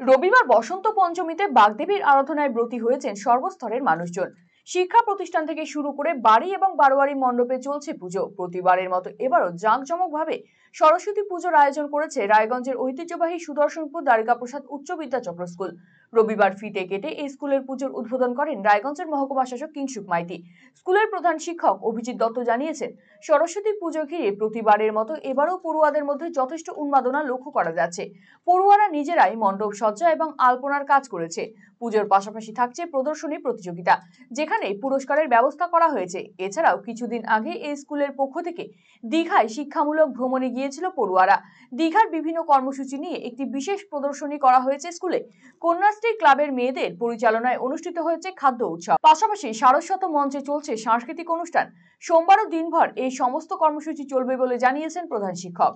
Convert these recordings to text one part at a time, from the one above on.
রবিবার বসন্ত পঞ্চমীতে বাগদেবীর আরাধনায় ব্রতী হয়েছেন সর্বস্তরের মানুষজন। শিক্ষা প্রতিষ্ঠান থেকে শুরু করে বাড়ি এবং বারোয়ারি মণ্ডপে চলছে পুজো। প্রতিবারের মতো এবারও জাঁকজমকভাবে সরস্বতী পুজোর আয়োজন করেছে রায়গঞ্জের ঐতিহ্যবাহী সুদর্শনপুর দ্বারিকা প্রসাদ উচ্চ বিদ্যাচক্র স্কুল। রবিবার ফিতে কেটে এই স্কুলের পুজোর উদ্বোধন করেন রায়গঞ্জের মহকুমা শাসক কিংসুক মাইতি। স্কুলের প্রধান শিক্ষক অভিজিৎ দত্ত জানিয়েছেন, সরস্বতী পুজো ঘিরে প্রতিবারের মতো এবারও পড়ুয়াদের মধ্যে যথেষ্ট উন্মাদনা লক্ষ্য করা যাচ্ছে। পড়ুয়ারা নিজেরাই মণ্ডপ সজ্জা এবং আলপনার কাজ করেছে। পুজোর পাশাপাশি থাকছে প্রদর্শনী প্রতিযোগিতা, যেখানে পুরস্কারের ব্যবস্থা করা হয়েছে। এছাড়াও কিছুদিন আগে এই স্কুলের পক্ষ থেকে দীঘায় শিক্ষামূলক ভ্রমণে গিয়েছিল পড়ুয়ারা। দীঘার বিভিন্ন কর্মসূচি নিয়ে একটি বিশেষ প্রদর্শনী করা হয়েছে স্কুলে। কন্যাশ্রী ক্লাবের মেয়েদের পরিচালনায় অনুষ্ঠিত হয়েছে খাদ্য উৎসব। পাশাপাশি সারস্বত মঞ্চে চলছে সাংস্কৃতিক অনুষ্ঠান। সোমবারও দিনভর এই সমস্ত কর্মসূচি চলবে বলে জানিয়েছেন প্রধান শিক্ষক।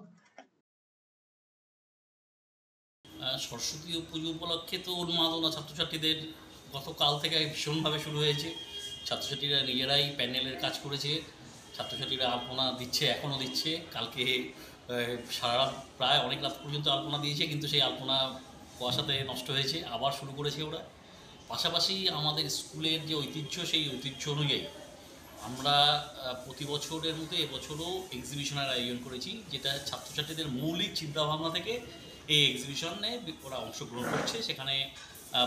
সরস্বতী পুজো উপলক্ষে তো উন্মাদনা ছাত্রছাত্রীদের গতকাল থেকে ভীষণভাবে শুরু হয়েছে। ছাত্রছাত্রীরা নিজেরাই প্যান্ডেলের কাজ করেছে, ছাত্রছাত্রীরা আলপনা দিচ্ছে, এখনও দিচ্ছে। কালকে সারা রাত, প্রায় অনেক রাত পর্যন্ত আলপনা দিয়েছে, কিন্তু সেই আলপনা কুয়াশাতে নষ্ট হয়েছে, আবার শুরু করেছে ওরা। পাশাপাশি আমাদের স্কুলের যে ঐতিহ্য, সেই ঐতিহ্য অনুযায়ী আমরা প্রতি বছরের মতো এবছরও এক্সিবিশনের আয়োজন করেছি, যেটা ছাত্রছাত্রীদের মৌলিক চিন্তাভাবনা থেকে এই এক্সিবিশনে ওরা অংশগ্রহণ করছে। সেখানে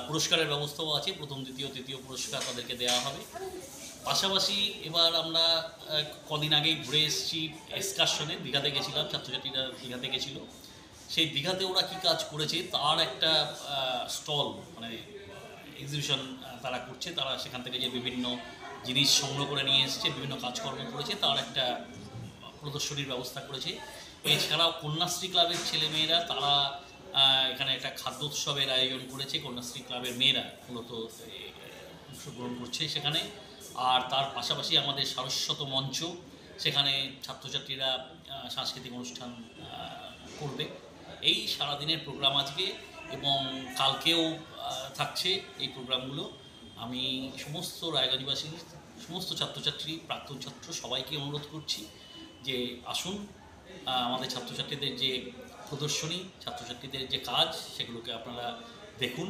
পুরস্কারের ব্যবস্থাও আছে, প্রথম দ্বিতীয় তৃতীয় পুরস্কার তাদেরকে দেওয়া হবে। পাশাপাশি এবার আমরা কদিন আগেই ঘুরে এসেছি এক্সকারশনে, দীঘাতে গেছিলাম, ছাত্রছাত্রীরা দীঘাতে গেছিল। সেই দীঘাতে ওরা কী কাজ করেছে তার একটা স্টল, মানে এক্সিবিশন তারা করছে। তারা সেখান থেকে যে বিভিন্ন জিনিস সংগ্রহ করে নিয়ে এসছে, বিভিন্ন কাজকর্ম করেছে, তার একটা প্রদর্শনীর ব্যবস্থা করেছে। এছাড়াও কন্যাশ্রী ক্লাবের ছেলেমেয়েরা তারা এখানে একটা খাদ্য উৎসবের আয়োজন করেছে। কন্যাশ্রী ক্লাবের মেয়েরা মূলত অংশগ্রহণ করছে সেখানে। আর তার পাশাপাশি আমাদের সারস্বত মঞ্চ, সেখানে ছাত্রছাত্রীরা সাংস্কৃতিক অনুষ্ঠান করবে। এই সারাদিনের প্রোগ্রাম আজকে এবং কালকেও থাকছে এই প্রোগ্রামগুলো। আমি সমস্ত রায়গঞ্জবাসীর সমস্ত ছাত্রছাত্রী, প্রাক্তন ছাত্র সবাইকে অনুরোধ করছি যে আসুন, আমাদের ছাত্রছাত্রীদের যে প্রদর্শনী, ছাত্রছাত্রীদের যে কাজ, সেগুলোকে আপনারা দেখুন।